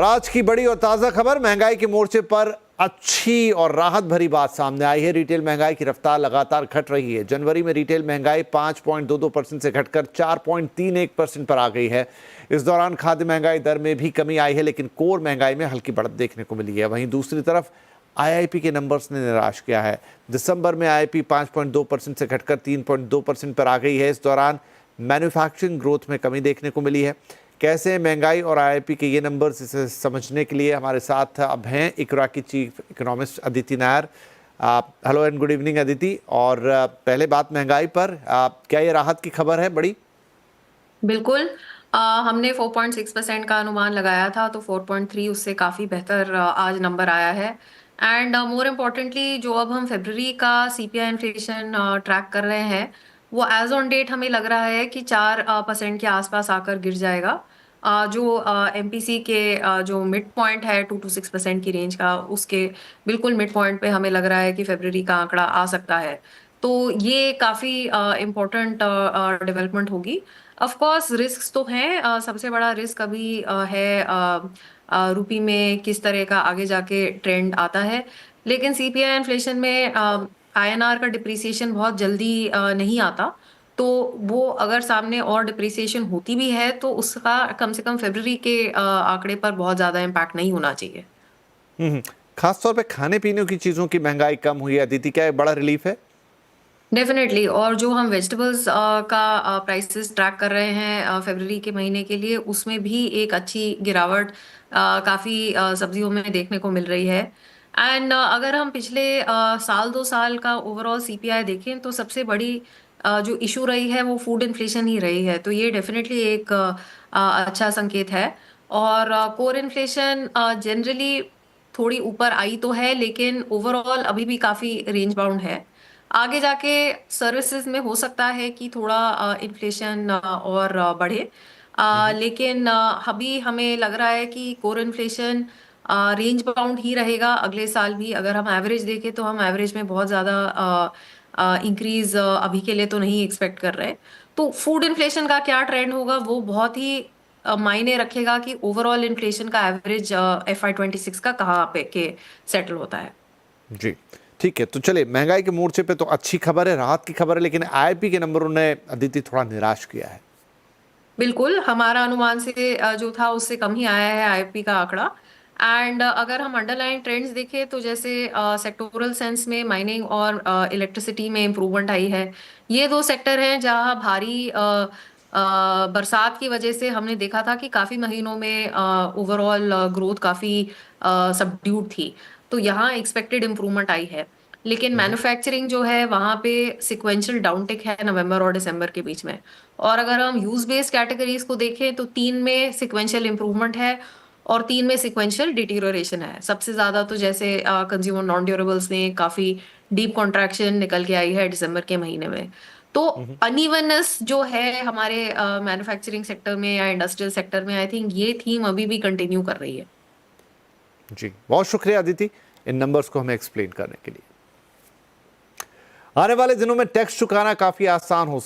और आज की बड़ी और ताज़ा खबर, महंगाई के मोर्चे पर अच्छी और राहत भरी बात सामने आई है। रिटेल महंगाई की रफ्तार लगातार घट रही है। जनवरी में रिटेल महंगाई 5.22% से घटकर 4.31% पर आ गई है। इस दौरान खाद्य महंगाई दर में भी कमी आई है, लेकिन कोर महंगाई में हल्की बढ़त देखने को मिली है। वहीं दूसरी तरफ आईआईपी के नंबर्स ने निराश किया है। दिसंबर में आईआईपी 5.2% से घटकर 3.2% पर आ गई है। इस दौरान मैन्युफैक्चरिंग ग्रोथ में कमी देखने को मिली है। कैसे महंगाई और आईआईपी के ये नंबर्स, इसे समझने के लिए हमारे साथ अब हैं इकरा की chief economist Aditi Nair. Hello and good evening Aditi. और पहले बात महंगाई पर, क्या ये राहत की खबर है बड़ी? बिल्कुल। हमने 4.6% का अनुमान लगाया था, तो 4.3 उससे काफ़ी बेहतर आज नंबर आया है। एंड मोर इम्पोर्टेंटली, जो अब हम फरवरी का सीपीआई इन्फ्लेशन ट्रैक कर रहे हैं, वो एज ऑन डेट हमें लग रहा है कि 4% के आसपास आकर गिर जाएगा। जो एमपीसी के जो मिड पॉइंट है 2 to 6% की रेंज का, उसके बिल्कुल मिड पॉइंट पे हमें लग रहा है कि फरवरी का आंकड़ा आ सकता है। तो ये काफ़ी इम्पोर्टेंट डेवलपमेंट होगी। ऑफ कोर्स रिस्क तो हैं। सबसे बड़ा रिस्क अभी है रुपी में किस तरह का आगे जाके ट्रेंड आता है। लेकिन सीपीआई इन्फ्लेशन में आईएनआर का डिप्रिसिएशन बहुत जल्दी नहीं आता। तो वो अगर सामने और डिप्रिसिएशन होती भी है, तो उसका कम से कम फरवरी के आंकड़े पर बहुत ज्यादा इम्पैक्ट नहीं होना चाहिए। खासतौर पे खाने पीने की चीजों की महंगाई कम हुई है अदिति, क्या ये बड़ा रिलीफ है? डेफिनेटली। और जो हम वेजिटेबल्स का प्राइसेस ट्रैक कर रहे हैं फरवरी के महीने के लिए, उसमें भी एक अच्छी गिरावट काफ़ी सब्जियों में देखने को मिल रही है। एंड अगर हम पिछले साल 2 साल का ओवरऑल सीपीआई देखें, तो सबसे बड़ी जो इशू रही है वो फूड इन्फ्लेशन ही रही है। तो ये डेफिनेटली एक अच्छा संकेत है। और कोर इन्फ्लेशन जनरली थोड़ी ऊपर आई तो है, लेकिन ओवरऑल अभी भी काफ़ी रेंज बाउंड है। आगे जाके सर्विसेज में हो सकता है कि थोड़ा इन्फ्लेशन और बढ़े। लेकिन अभी हमें लग रहा है कि कोर इन्फ्लेशन रेंज बाउंड ही रहेगा अगले साल भी। अगर हम एवरेज देखें, तो हम एवरेज में बहुत ज़्यादा इंक्रीज अभी के लिए तो नहीं एक्सपेक्ट कर रहे। तो फूड इन्फ्लेशन का क्या ट्रेंड होगा, वो बहुत ही मायने रखेगा कि ओवरऑल इन्फ्लेशन का एवरेज FY26 का कहाँ पे के सेटल होता है। जी ठीक है, तो चलिए, महंगाई के मोर्चे पे तो अच्छी खबर है, राहत की खबर है, लेकिन आईआईपी के नंबरों ने अदिति थोड़ा निराश किया है। बिल्कुल, हमारा अनुमान से जो था उससे कम ही आया है आईपी का आंकड़ा। एंड अगर हम अंडरलाइन ट्रेंड्स देखें, तो जैसे सेक्टोरल सेंस में माइनिंग और इलेक्ट्रिसिटी में इम्प्रूवमेंट आई है। ये दो सेक्टर हैं जहां भारी बरसात की वजह से हमने देखा था कि काफी महीनों में ओवरऑल ग्रोथ काफी सबड्यूड थी। तो यहाँ एक्सपेक्टेड इम्प्रूवमेंट आई है। लेकिन मैन्युफैक्चरिंग जो है, वहां पे सिक्वेंशियल डाउनटिक है नवंबर और दिसंबर के बीच में। और अगर हम यूज बेस्ड कैटेगरीज को देखें, तो 3 में सिक्वेंशियल इंप्रूवमेंट है और 3 में सिक्वेंशियल डिटीरियोरेशन है। सबसे ज्यादा तो जैसे कंज्यूमर नॉन ड्यूरेबल्स ने काफी डीप कॉन्ट्रैक्शन निकल के आई है दिसंबर के महीने में। तो अनइवननेस जो है हमारे मैन्युफैक्चरिंग सेक्टर में या इंडस्ट्रियल सेक्टर में, आई थिंक ये थीम अभी भी कंटिन्यू कर रही है। जी, बहुत शुक्रिया अदिति इन नंबर्स को हमें एक्सप्लेन करने के लिए। आने वाले दिनों में टैक्स चुकाना काफी आसान हो